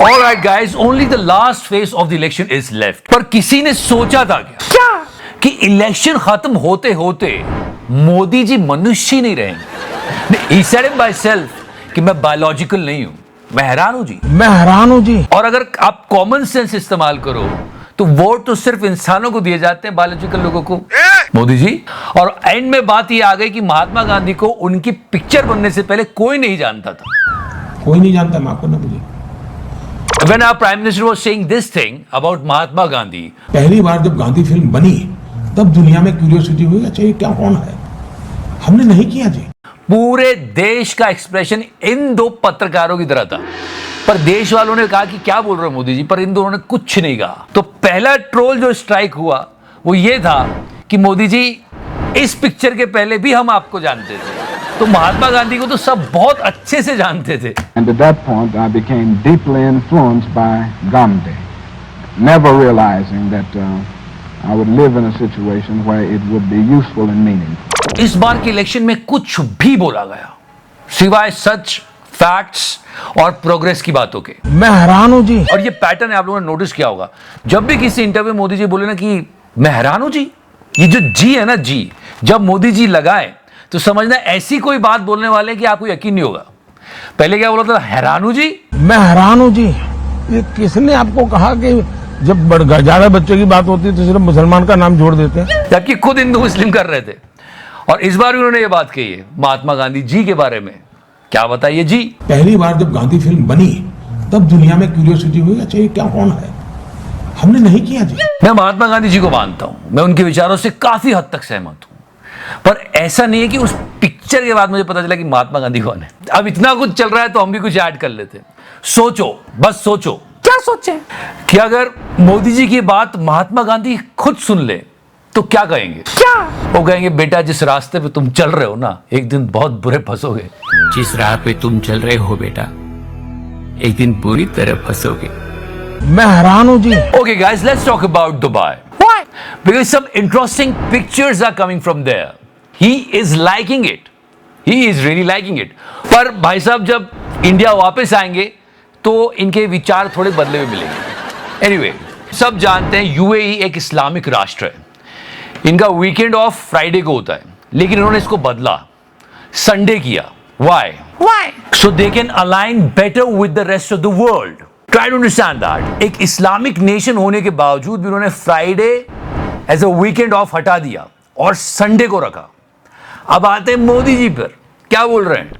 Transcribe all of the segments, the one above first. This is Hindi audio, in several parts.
Alright guys, only the last phase of the election is left. पर किसी ने सोचा था क्या कि इलेक्शन खत्म होते होते मोदी जी मनुष्य ही नहीं रहेंगे। He said it by himself कि मैं बायोलॉजिकल नहीं हूं। मैं हैरान हूं जी। और अगर आप कॉमन सेंस इस्तेमाल करो तो वोट तो सिर्फ इंसानों को दिए जाते हैं, बायोलॉजिकल लोगों को। मोदी जी। और एंड में बात ये आ गई कि महात्मा गांधी को उनकी पिक्चर बनने से पहले कोई नहीं जानता था। कोई नहीं जानता, माफ करना मुझे। When our Prime Minister was saying this thing about Mahatma Gandhi, पहली बार जब गांधी फिल्म बनी तब दुनिया में क्यूरियोसिटी हुई, अच्छा ये क्या कौन है। हमने नहीं किया जी। पूरे देश का एक्सप्रेशन इन दो पत्रकारों की तरह था, पर देश वालों ने कहा कि क्या बोल रहे हो मोदी जी, पर इन दोनों ने कुछ नहीं कहा। तो पहला ट्रोल जो स्ट्राइक हुआ वो ये था कि मोदी जी इस पिक्चर के पहले भी हम आपको जानते थे। तो महात्मा गांधी को तो सब बहुत अच्छे से जानते थे। And at that point I became deeply influenced by Gandhi, never realizing that I would live in a situation where it would be useful and meaningful. इस बार के इलेक्शन में कुछ भी बोला गया सिवाय सच, फैक्ट्स और प्रोग्रेस की बातों के। मैं हैरान हूं जी। और ये पैटर्न आप लोगों ने नोटिस किया होगा, जब भी किसी इंटरव्यू मोदी जी बोले ना कि मैं हैरान हूं जी, ये जो जी है ना जी, जब मोदी जी लगाए तो समझना ऐसी कोई बात बोलने वाले कि आपको यकीन नहीं होगा। पहले क्या बोला था, हैरान हूं जी। मैं हैरान हूं जी। ये किसने आपको कहा कि जब ज्यादा बच्चों की बात होती है तो सिर्फ मुसलमान का नाम जोड़ देते हैं, जबकि खुद हिंदू मुस्लिम कर रहे थे। और इस बार भी उन्होंने ये बात कही है महात्मा गांधी जी के बारे में। क्या बताइए जी। पहली बार जब गांधी फिल्म बनी तब दुनिया में क्यूरियोसिटी हुई, अच्छा ये क्या कौन है। हमने नहीं किया जी। मैं महात्मा गांधी जी को मानता हूं, मैं उनके विचारों से काफी हद तक सहमत हूं, पर ऐसा नहीं है कि उस पिक्चर के बाद मुझे पता चला कि महात्मा गांधी कौन है। अब इतना कुछ चल रहा है तो हम भी कुछ ऐड कर लेते हैं। सोचो, बस सोचो। क्या सोचे कि अगर मोदी जी की बात महात्मा गांधी खुद सुन ले तो क्या कहेंगे। क्या वो कहेंगे, बेटा जिस रास्ते पे तुम चल रहे हो ना, एक दिन बहुत बुरे फंसोगे। जिस राह पे तुम चल रहे हो बेटा, एक दिन बुरी तरह फंसोगे। मैं हैरान हूं जी। Okay guys, let's talk about Dubai. Why? Because some interesting pictures are coming from there. He is liking it. He is really liking it. पर भाई साहब जब इंडिया वापस आएंगे तो इनके विचार थोड़े बदले हुए मिलेंगे। Anyway, सब जानते हैं यूएई एक इस्लामिक राष्ट्र है। इनका वीकेंड ऑफ फ्राइडे को होता है, लेकिन इन्होंने इसको बदला, संडे किया। Why? Why? So they can align better with the rest of the world. Try to understand that. एक इस्लामिक नेशन होने के बावजूद भी उन्होंने Friday as a weekend off हटा दिया और संडे को रखा। अब आते हैं मोदी जी पर, क्या बोल रहे हैं।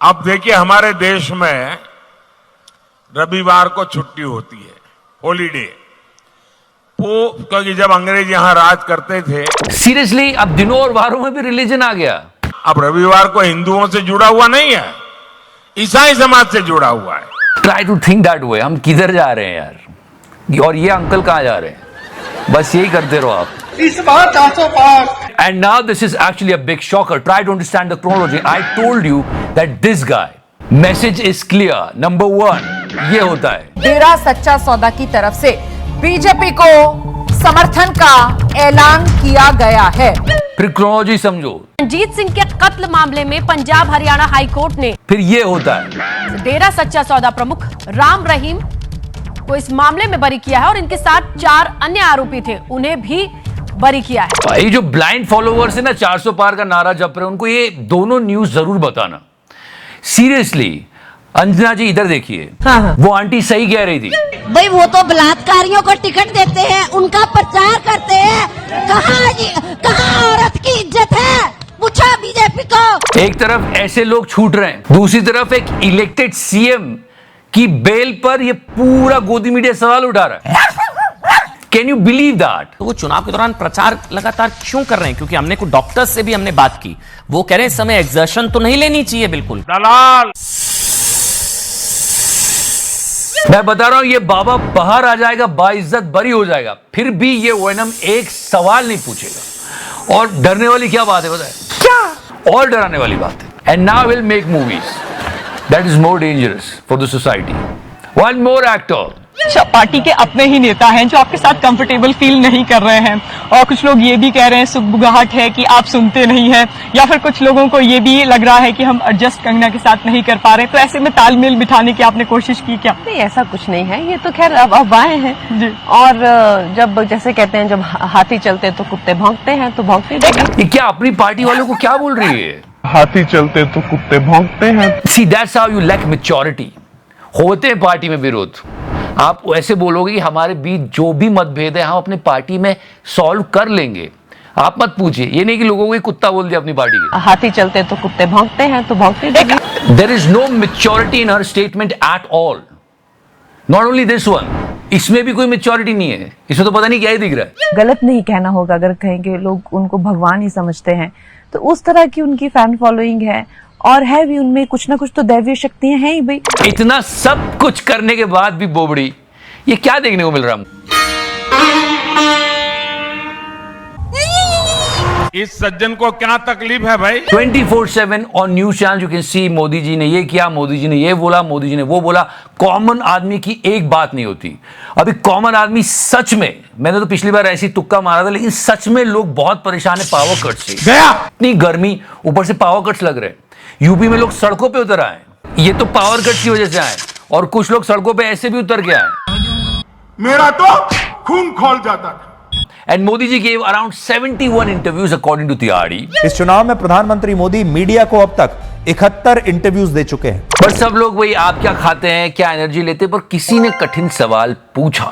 अब देखिए, हमारे देश में रविवार को छुट्टी होती है, हॉलीडे, क्योंकि जब अंग्रेज यहां राज करते थे। सीरियसली अब दिनों और वारों में भी रिलीजन आ गया। अब रविवार को हिंदुओं से जुड़ा हुआ नहीं है, ईसाई समाज से जुड़ा हुआ है। Try to think that way. हम किधर जा रहे हैं यार, और ये अंकल कहां जा रहे हैं। बस यही करते रहो आप। इस बार 400 पार। And now this is actually a big shocker. Try to understand the chronology. I told you that this guy, message is clear. Number 1, ये होता है। डेरा सच्चा सौदा की तरफ से बीजेपी को समर्थन का ऐलान किया गया है। फिर क्रोनोलॉजी समझो। रणजीत सिंह के कत्ल मामले में पंजाब हरियाणा हाई कोर्ट ने फिर ये होता है। डेरा सच्चा सौदा प्रमुख राम रहीम को इस मामले में बरी किया है और इनके साथ 4 अन्य आरोपी थे, उन्हें भी बरी किया है। ये जो ब्लाइंड फॉलोवर्स है ना 400 पार का नारा जप रहे हैं, उनको ये दोनों न्यूज जरूर बताना। सीरियसली अंजना जी इधर देखिए। हाँ। वो आंटी सही कह रही थी। भाई वो तो बलात्कारियों को टिकट देते हैं, उनका प्रचार करते हैं। कहाँ औरत की इज्जत है, पूछा बीजेपी को। एक तरफ ऐसे लोग छूट रहे हैं, दूसरी तरफ एक इलेक्टेड सीएम की बेल पर ये पूरा गोदी मीडिया सवाल उठा रहा है। Can you believe that. तो वो चुनाव के दौरान प्रचार लगातार क्यों कर रहे हैं? क्योंकि हमने कुछ डॉक्टर्स से भी हमने बात की, वो कह रहे हैं इस समय एक्सर्शन तो नहीं लेनी चाहिए बिल्कुल। दलाल। मैं बता रहा हूं ये बाबा बाहर आ जाएगा, बाइज्जत बरी हो जाएगा, फिर भी ये ओएनएम एक सवाल नहीं पूछेगा। और डरने वाली क्या बात है बताए, क्या और डराने वाली बात है। And now will make movies that is more dangerous for the society. One more actor party के अपने ही नेता हैं जो आपके साथ कंफर्टेबल फील नहीं कर रहे हैं, और कुछ लोग ये भी कह रहे हैं सुगबुगाहट है कि आप सुनते नहीं हैं, या फिर कुछ लोगों को ये भी लग रहा है कि हम एडजस्ट कंगना के साथ नहीं कर पा रहे। तो ऐसे में तालमेल बिठाने की आपने कोशिश की क्या? नहीं, ऐसा कुछ नहीं है, ये तो खैर अफवाहें हैं। और जब जैसे कहते हैं जब हाथी चलते हैं तो कुत्ते भौंकते हैं, तो भौंकते ये क्या अपनी पार्टी वालों को क्या बोल रही है? हाथी चलते तो कुत्ते भौंकते हैं। See that's how you lack maturity. होते हैं पार्टी में विरोध, आप ऐसे बोलोगे कि हमारे बीच जो भी मतभेद है हम अपनी पार्टी में सॉल्व कर लेंगे। आप मत पूछिए, ये नहीं कि लोगों को कुत्ता बोल दिया अपनी पार्टी के। हाथी चलते तो कुत्ते भौंकते हैं, तो भौंकते। There is no maturity in her statement at all, not only this one. इसमें भी कोई मैच्योरिटी नहीं है, इसमें तो पता नहीं क्या ही दिख रहा है। गलत नहीं कहना होगा अगर कहेंगे लोग उनको भगवान ही समझते हैं, तो उस तरह की उनकी फैन फॉलोइंग है, और है भी उनमें कुछ ना कुछ तो दैवीय शक्तियां हैं ही भाई। इतना सब कुछ करने के बाद भी बोबड़ी, ये क्या देखने को मिल रहा है? इस सज्जन को क्या तकलीफ है भाई? 24/7 on news channel you can see Modi ji ने ये किया, मोदी जी ने ये बोला, मोदी जी ने वो बोला। कॉमन आदमी की एक बात नहीं होती। अभी कॉमन आदमी सच में, मैंने तो पिछली बार ऐसी तुक्का मारा था, लेकिन सच में लोग बहुत परेशान है पावर कट से। गया इतनी गर्मी, ऊपर से पावर कट्स लग रहे हैं। यूपी में लोग सड़कों पे उतर आए, ये तो पावर कट की वजह से आए, और कुछ लोग सड़कों पे ऐसे भी उतर के आए। मेरा तो खून खोल जाता था। And Modi ji gave around 71 interviews according to Tiwari. इस चुनाव में प्रधानमंत्री मोदी मीडिया को अब तक 71 इंटरव्यूज दे चुके हैं। पर सब लोग वही आप क्या खाते हैं, क्या एनर्जी लेते हैं, पर किसी ने कठिन सवाल पूछा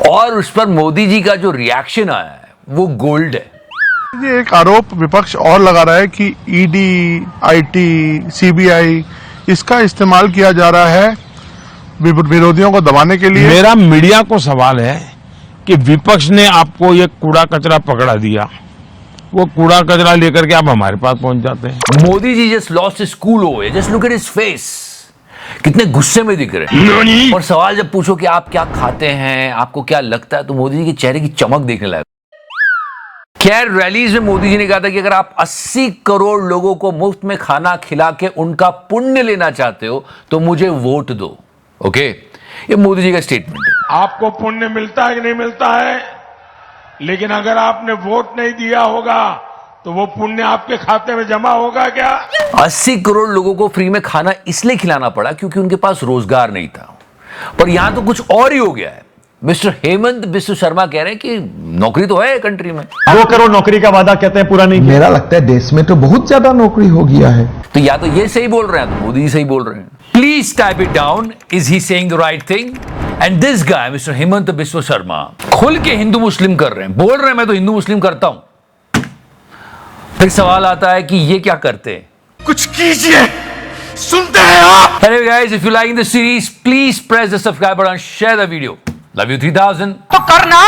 और उस पर मोदी जी का जो रिएक्शन आया है वो गोल्ड है। ये एक आरोप विपक्ष और लगा रहा है कि ईडी, आईटी, सीबीआई इसका इस्तेमाल किया जा रहा है विरोधियों को दबाने के लिए। मेरा मीडिया को सवाल है कि विपक्ष ने आपको ये कूड़ा कचरा पकड़ा दिया, वो कूड़ा कचरा लेकर के आप हमारे पास पहुंच जाते हैं। Modi ji just lost his cool over, just look at his face, कितने गुस्से में दिख रहे हैं। और सवाल जब पूछो कि आप क्या खाते हैं, आपको क्या लगता है, तो मोदी जी के चेहरे की चमक देखने लगा। खैर, रैलीज में मोदी जी ने कहा था कि अगर आप 80 करोड़ लोगों को मुफ्त में खाना खिला के उनका पुण्य लेना चाहते हो तो मुझे वोट दो। ओके, ये मोदी जी का स्टेटमेंट है। आपको पुण्य मिलता है कि नहीं मिलता है, लेकिन अगर आपने वोट नहीं दिया होगा तो वो पुण्य आपके खाते में जमा होगा क्या? 80 करोड़ लोगों को फ्री में खाना इसलिए खिलाना पड़ा क्योंकि उनके पास रोजगार नहीं था। पर यहां तो कुछ और ही हो गया है। मिस्टर हेमंत बिस्व शर्मा कह रहे हैं कि नौकरी तो है कंट्री में। 2 करोड़ नौकरी का वादा कहते हैं पूरा नहीं किया। मेरा लगता है देश में तो बहुत ज्यादा नौकरी हो गया है। तो या तो ये सही बोल रहे हैं तो मोदी जी सही बोल रहे हैं। Please type it down, is he saying the right thing? And this guy mister Hemant Biswa Sharma खुल के हिंदू मुस्लिम कर रहे हैं, बोल रहे हैं मैं तो हिंदू मुस्लिम करता हूं। फिर सवाल आता है कि ये क्या करते हैं? कुछ कीजिए, सुनते हैं आप? Anyway guys, if you like the series, please press the subscribe button and share the video. Love you 3000. तो करना